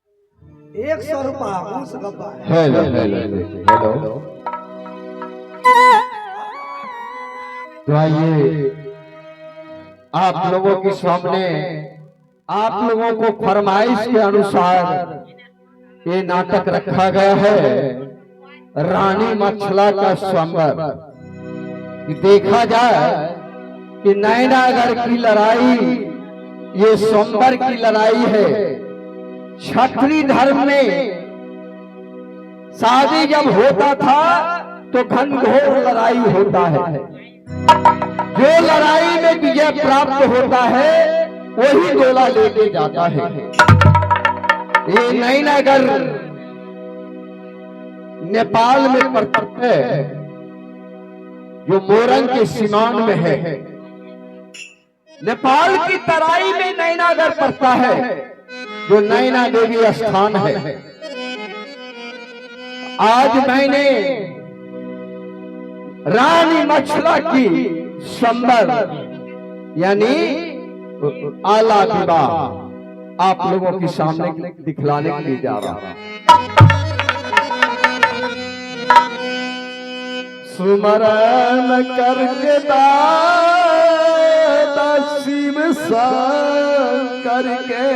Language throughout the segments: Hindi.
₹100 हेलो हेलो। तो आइए आप लोगों के सामने आप लोगों को फरमाइश के अनुसार ये नाटक रखा गया है, रानी मछला का स्वयंवर। देखा जाए कि नैनागढ़ की लड़ाई ये स्वयंवर की लड़ाई है। क्षत्रिय धर्म में शादी जब होता था तो घनघोर लड़ाई होता है। जो लड़ाई में विजय प्राप्त होता है वही गोला लेके जाता है। ये नैनागढ़ नेपाल में पड़ता है, जो मोरंग के सीमांत में है। नेपाल की तराई में नैनागढ़ पड़ता है, जो नैना देवी स्थान है। आज मैंने रानी मछला की स्वयंवर यानी आला विवाह आप लोगों के सामने दिखलाने के लिए जा रहा हूं। सुमरन करके दाता शिव शंकर के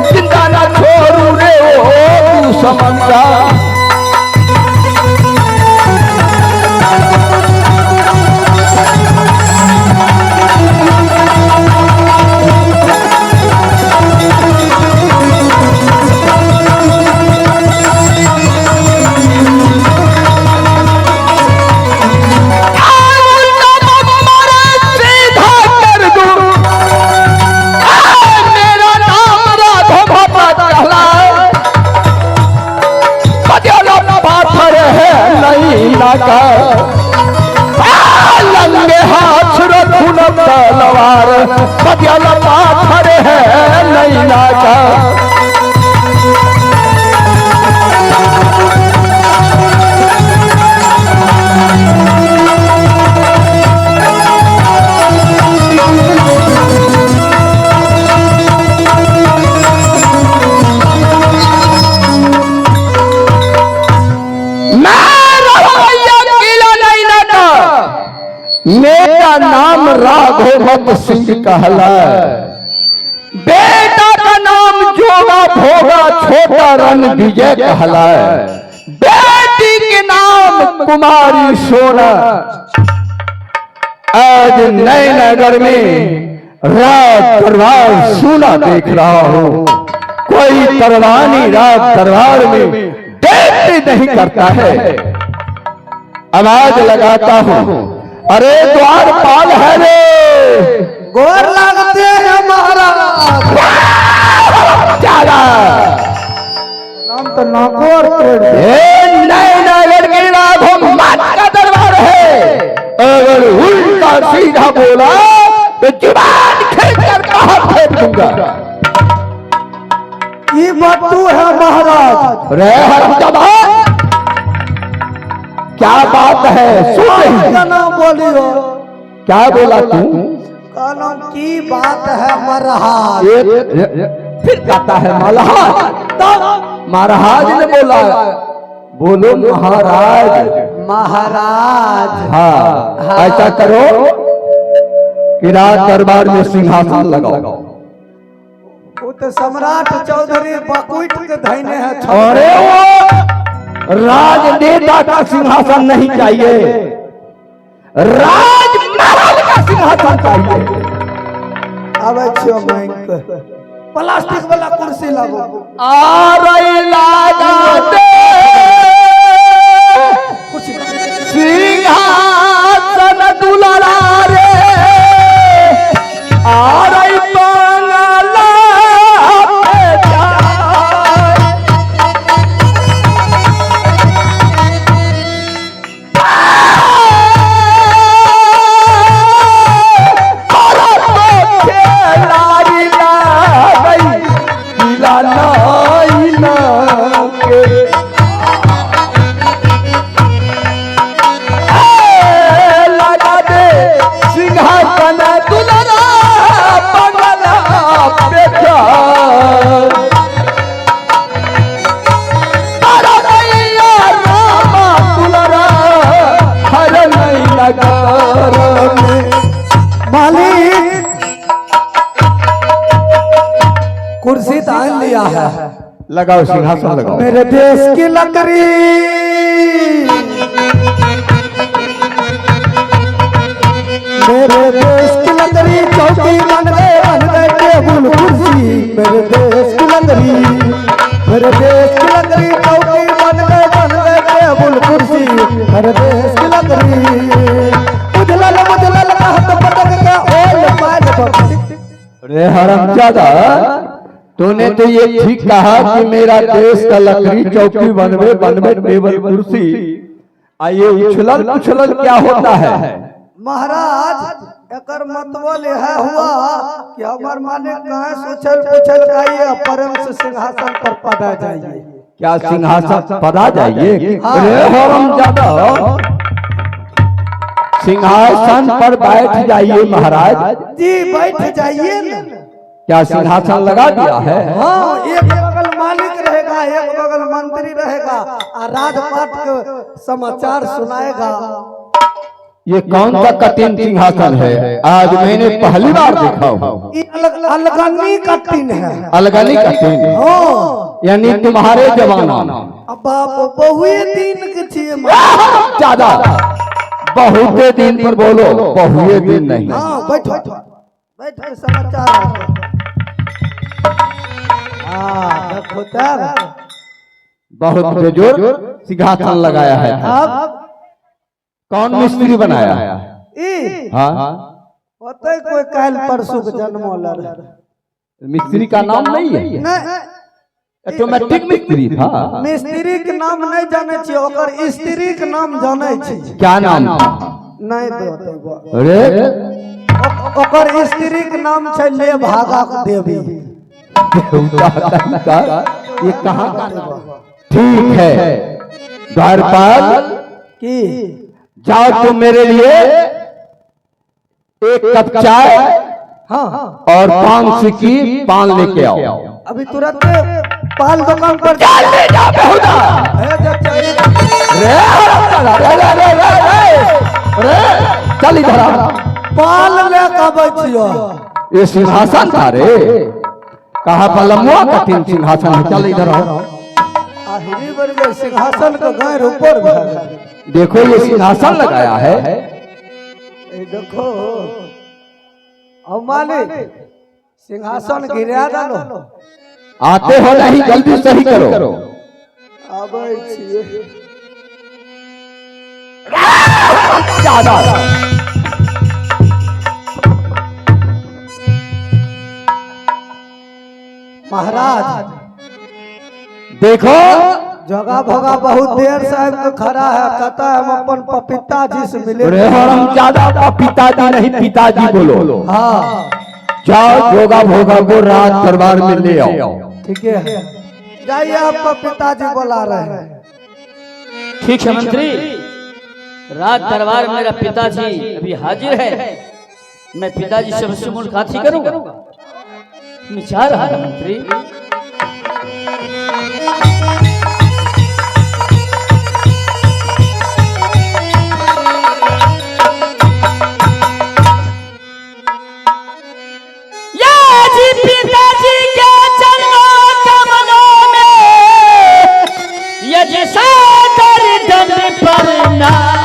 चिंता ना छोड़ू रे ओ समंदा। लंगे हाथ रखूं तलवार बदियाल पाथर है नैना का। मेरा नाम राघव सिंह कहला, बेटा का नाम जोगा भोगा छोटा रण विजय कहला, बेटी के नाम कुमारी सोना। आज नैनागढ़ में रात दरबार सुना देख रहा हूँ। कोई परवानी रात दरबार में देख नहीं करता है। आवाज लगाता हूँ, अरे द्वारपाल है रे, गोर लगते हैं महाराज। नाम तो नाकोर नैनागढ़ की राघव मात का दरबार है। अगर उल्टा सीधा बोला तो जुबान खींचकर बाहर फेंक दूंगा। ये बट्टू है महाराज। रे हरदबान क्या बात है? सुन नाम बोलियो। क्या बोला तू? कानून की बात है महाराज। फिर कहता है महाराज। महाराज ने बोला बोलो महाराज। महाराज। हाँ, ऐसा करो कि राज दरबार में सिंहासन लगाओ। वो तो सम्राट चौधरी बकुट के धैने है। अरे वो राजनेता का सिंहासन नहीं चाहिए, राजमहल का सिंहासन चाहिए। अब अच्छो बैंक प्लास्टिक वाला कुर्सी लागो। लगा दे सिंहासन दुलारा रे, कुर्सी तान लिया है। लगाओ सिंहासन लगाओ। मेरे देश की लकड़ी, मेरे देश की लकड़ी चौकी बन गए टेबुल कुर्सी। मेरे देश की लकड़ी, मेरे देश की लकड़ी चौकी बन गए टेबुल कुर्सी। मेरे देश की लकड़ी उजलल उजलल कहत पटक के ओल पाल। अरे हरामजादा, तूने तो ये ठीक कहा कि मेरा देश का लकड़ी चौकी बनवे टेबल कुर्सी। आइए उछलल उछलल क्या होता है? महाराज एकर मतलब यह हुआ कि हमार मालिक कहाँ सोचल पूछल काइए परम से सिंहासन पर पदा जाइए। क्या सिंहासन पदा जाइए? हाँ। अरे हरामजादा, सिंहासन पर बैठ जाइए महाराज। जी बैठ जाइए ना। क्या सिंहासन लगा दिया है? हाँ, एक बगल मालिक रहेगा, एक बगल मंत्री रहेगा और राजपाट के समाचार सुनाएगा। ये कौन सा कठिन सिंहासन है? आज मैंने पहली बार देखा हूँ। ये अलगनी का टीन है। अलगनी का टीन? हाँ, यानी तुम्हारे जमाना। अब बाप बहुए दिन के छिए। ज्यादा बहुते दिन पर बोलो, बहुए दिन नहीं। हाँ बैठो बैठ के समाचार। हाँ देखो तब बहुत बुजुर्ग सिंहासन लगाया है। अब कौन मिस्त्री बनाया? ई हाँ, होते कोई काल परसों के जन्म वाला मिस्त्री का नाम नहीं है? नहीं, ऑटोमेटिक मिस्त्री था। मिस्त्री के नाम नहीं जाने छी, ओकर स्त्री के नाम जाने छी। क्या नाम? नहीं बताइबो। अरे ओकर स्त्री के नाम छै ले भागा देवी। ये कहाँ का? ठीक है, द्वारपाल की जाओ तुम मेरे लिए एक कप चाय हाँ और 5 सिक्की पान लेके आओ। अभी तुरंत पाल दुकान पर ले जा बेहुदा। चल इधर आ। पाल ले कबै छियो। ये सिंहासन था रे, कहा पलमुआ कठिन सिंहासन है। चल इधर आओ। आहिरी वर्ग सिंहासन का गाय ऊपर भाग। देखो ये सिंहासन लगाया है। ए देखो अब मालिक सिंहासन गिरा डालो। आते हो नहीं, जल्दी सही करो। आबै छिए ज्यादा महाराज देखो, जगह भगा बहुत देर से आके खड़ा है। कहता है हम अपन पपीता जी से मिले। अरे हम ज्यादा पिताजी नहीं, पिताजी बोलो। हाँ जाओ जोगा भोगा को राज दरबार में ले आओ। ठीक है, जाइए आपका पिताजी बुला रहे हैं। ठीक है मंत्री, राज दरबार में मेरा पिताजी अभी हाजिर है। मैं पिताजी से अवश्य मुलाकात ही करूंगा। मैं चाह रहा था मंत्री, यज सादर दंड प्रणाम।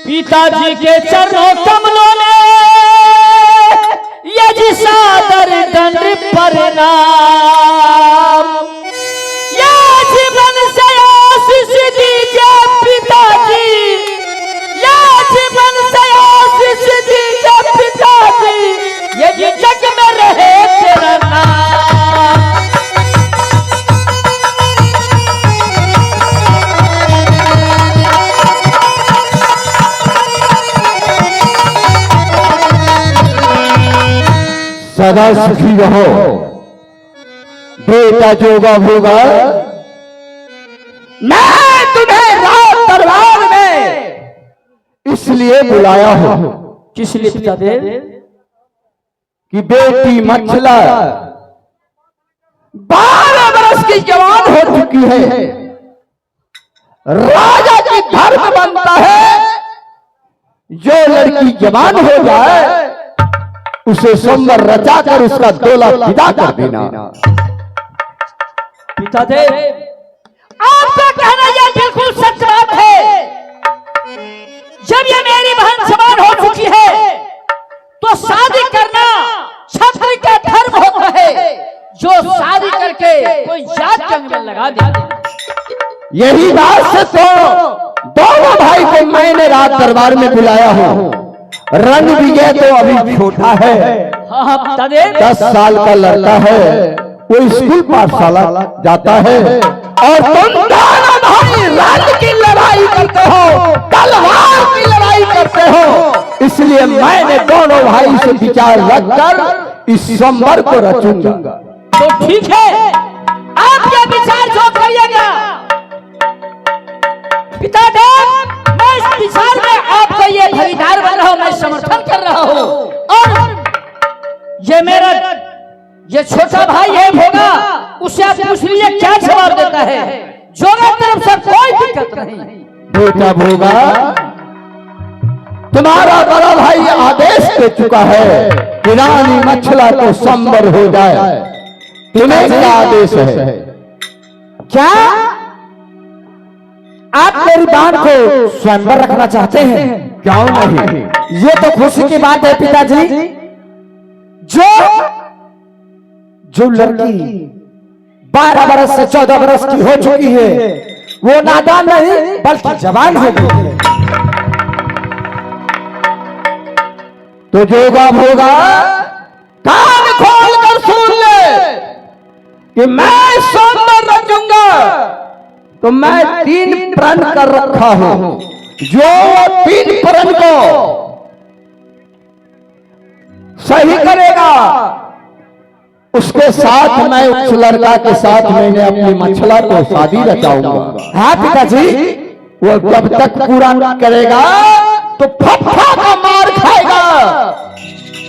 पिताजी के चरणों कमलों में यज सादर दंड प्रणाम। या जीवन से आशीष दीजिए पिताजी, या जीवन से आशीष दीजिए पिताजी, यदि जग में रहे तेरा नाम। सदा सुखी रहो बेटा जोगा होगा। मैं तुम्हें रात दरबार में इसलिए बुलाया हूं। किस लिए पितादेव? कि बेटी मछला 12 वर्ष की जवान हो चुकी है। राजा की धर्म बनता है जो लड़की जवान हो जाए उसे स्वयंवर रचा कर उसका डोला विदा कर देना। पितादेव, आपका कहना यह बिल्कुल सच बात है। जब ये मेरी बहन जवान हो चुकी है तो शादी करना क्षत्रिय का धर्म होता है, जो शादी करके कोई जात जंग में लगा दे। यही बात से तो दोनों भाई को मैंने रात दरबार में बुलाया हूं। रंग विजय तो अभी छोटा है, 10 साल का लड़का है, वो स्कूल पाठशाला जाता है। और तुम दोनों भाई रंग की लड़ाई करते हो, तलवार की लड़ाई करते हो। इसलिए मैंने दोनों भाई से विचार रखकर इस स्वयंवर को रचूंगा। तो ठीक है, आप ये विचार जो करिएगा पितादेव, मैं इस विचार में आपका ये भागीदार बन रहा हूं, मैं समर्थन कर रहा हूं। और ये मेरा ये छोटा भाई है भोगा, उसे आप पूछ लीजिए क्या जवाब देता है। जोगा तरफ से कोई दिक्कत नहीं। बेटा भोगा, तुम्हारा बड़ा भाई आदेश दे चुका है कि रानी मछला को संवर हो जाए। तुम्हें क्या आदेश है? क्या आप मेरी बहन को स्वयंवर रखना चाहते हैं? क्यों नहीं? ये तो खुशी की बात है पिताजी। जो लड़की 12 वर्ष से 14 वर्ष की हो चुकी है वो नादान नहीं बल्कि जवान हो गई है। तो जोगा भोगा कान खोल कर सुन ले कि मैं संवर रचूंगा। तो मैं 3 प्रण कर रखा हूं। जो 3 प्रण को सही करेगा उसके साथ मैं उस लड़का के साथ मैंने अपनी मछला को शादी रचाऊंगा। हाँ पिताजी, वो जब तक पूरा न करेगा तो फप्पा का मार खाएगा।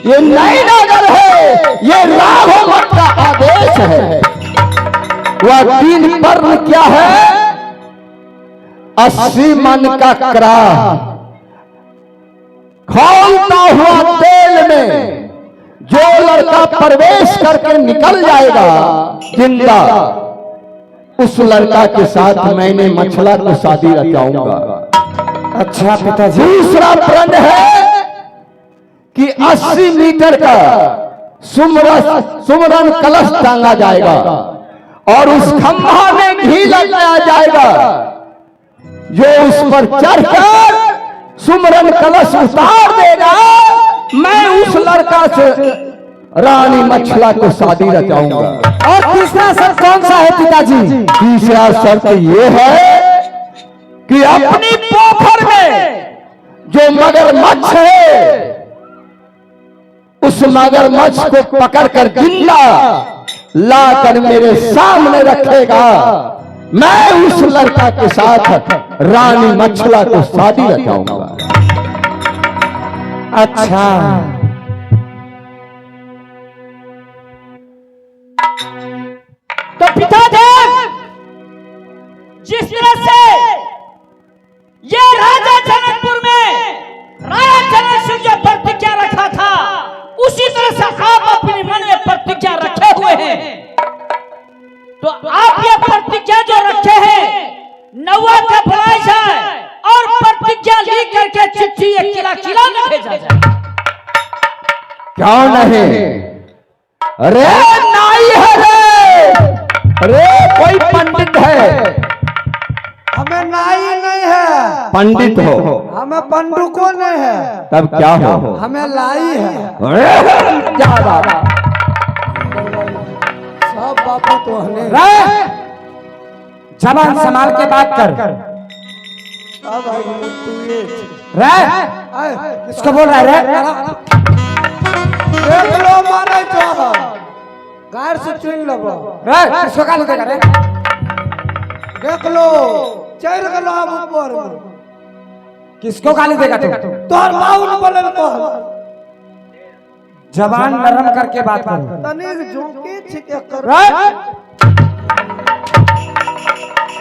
ये नई नगर है, ये राघव भट्ट का आदेश है। वह 3 पर्ण क्या है? 80 मन का कराह खौलता हुआ तेल में जो लड़का प्रवेश करके निकल जाएगा जिंदा, उस लड़का के साथ मैंने मछला को शादी रचाऊंगा। अच्छा पिताजी। दूसरा प्रण है कि 80 मीटर का सुमरन कलश टांगा जाएगा और उस खंभा में घी लगाया जाएगा। जो उस पर चढ़कर सुमरन कलश उतार देगा, मैं उस लड़का से रानी मछला को शादी रचाऊंगा। और तीसरा शर्त कौन सा है पिताजी? तीसरा शर्त ये है कि अपनी पोखर में जो मगरमच्छ है उस मगरमच्छ को पकड़कर जिंदा लाकर मेरे सामने रखेगा। मैं उस लड़का के साथ रानी मछला को शादी रचाऊंगा। अच्छा, तो पितादेव, जिस तरह से ये राजा जनकपुर में राजा उसी तरह से आप अपने मन में प्रतिज्ञा रखे हुए हैं, तो आप ये प्रतिज्ञा जो रखे हैं नौवा का बुलाया जाए और प्रतिज्ञा लिख करके चिट्ठी एक किला किला में भेजा जाए। क्यों नहीं? अरे नाई है रे, अरे कोई पंडित है। हमें नाई नहीं है, पंडित हो, हमें पंडुको नहीं है, तब क्या हो? हमें लाई है। अरे क्या बाबा, सब बापू तो हने जबान संभाल के बात कर। अब भाई तू ये किसको बोल रहा है? देख लो मारे चाह गार से चुन लो। किसको गाली देगा रे? देख लो चढ़ गलो हम ऊपर में। किसको गाली देगा तू? तोहर बाऊ न बोले तो जबान नरम करके बात कर। तनिक झुंकी छिके कर।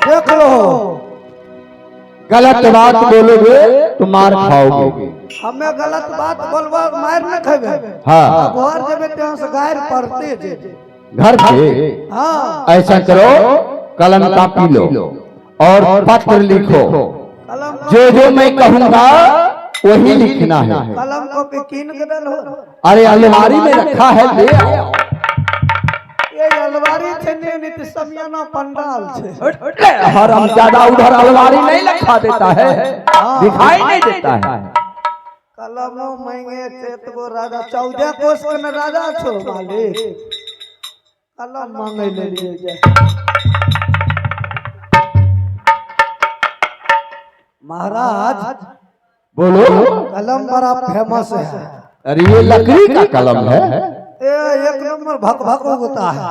देख लो गलत बात बोलोगे तो मार खाओगे। हमें गलत बात बोलबा मार न खेबे। हाँ, घर जेबे ते से गायर पड़ते जे। घर पे हां ऐसा करो, कलम कापी लो और पत्र लिखो। कलम जो जो मैं कहूँगा वही लिखना है। कलम को पे कीन के दल हो। अरे अलमारी में रखा है, ले आओ। ये अलमारी छे ने नित समियाना पंडाल छे। हर हम ज्यादा उधर अलमारी नहीं रखा देता है, दिखाई नहीं देता है। कलमो महंगे चेत गो राजा 14 कोस के न राजा छो मालिक। कलम मांगे ले लिए जा। महाराज बोलो। कलम बड़ा फेमस है। अरे ये लकड़ी का कलम है। एक नंबर भक भक होता है।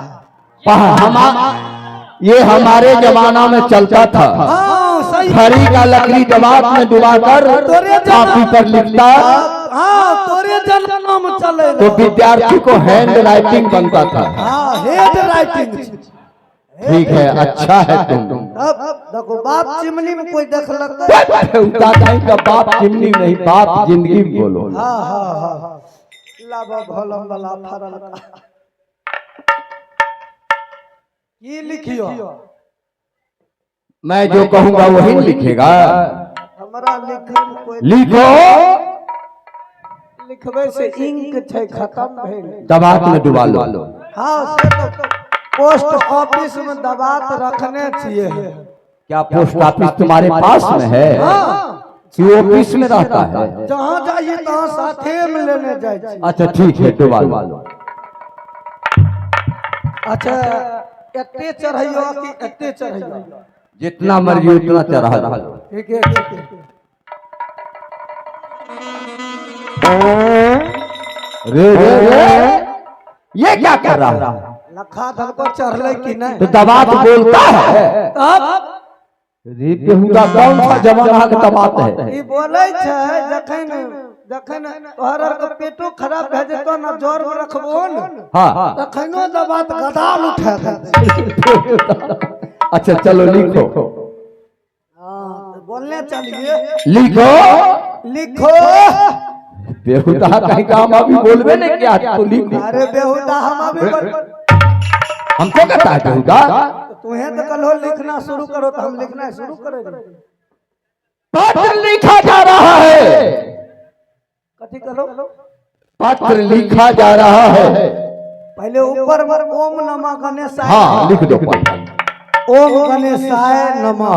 ये हमारे जमाना में चलता था। हाँ सही। खड़ी का लकड़ी दबात में डुबाकर कापी पर लिखता, हाँ तोरे जन्म में चले तो विद्यार्थी को हैंड राइटिंग बनता था। हाँ हेड राइटिंग। ठीक है, अच्छा है तुम। अब देखो बाप चिमनी में कोई देख लगता है। दादा का बाप चिमनी नहीं, बाप जिंदगी में बोलो। हाँ हाँ हाँ लाबा भलम वाला फरल ये लिखियो। मैं जो कहूँगा वही लिखेगा। हमारा लिखन कोई लिखो। लिखबे से इंक छे खत्म भेल। दबात में डुबा लो। हाँ से तो पोस्ट ऑफिस में दबात रखने चाहिए। क्या पोस्ट ऑफिस तुम्हारे पास में है? कि ऑफिस में रहता है? जहाँ जाइए तहाँ साथे में लेने जाए। अच्छा ठीक है, डुबा लो। अच्छा एते चढ़ाइयो कि एते चढ़ाइयो? जितना मर्जी उतना चढ़ा लो। ठीक है ठीक है। रे रे रे, ये क्या कर रहा है? लखा धर को चढ़ले कि नहीं? तो दबात बोलता है। तब रे बेहुदा कौन सा जमाना का दबात है? ई बोले छै जखन जखन तोहर के पेटो खराब भ जेतो ना जोर में रखबो न। हाँ तखनो दबात गदाल उठा दे। अच्छा चलो लिखो। हां बोलने चलिए। लिखो। लिखो। बेहुदा कहीं काम अभी बोलबे नहीं क्या? तो लिखो। अरे बेहुदा हम अभी हमको कहता है बेहुदा? तुम्हें तो कल हो लिखना शुरू करो तो हम लिखना शुरू करेंगे। पत्र लिखा जा रहा है। कथी करो? पत्र लिखा जा रहा है। पहले ऊपर में ओम नमः गणेशाय। हाँ लिख दो। ओम गणेशाय नमः।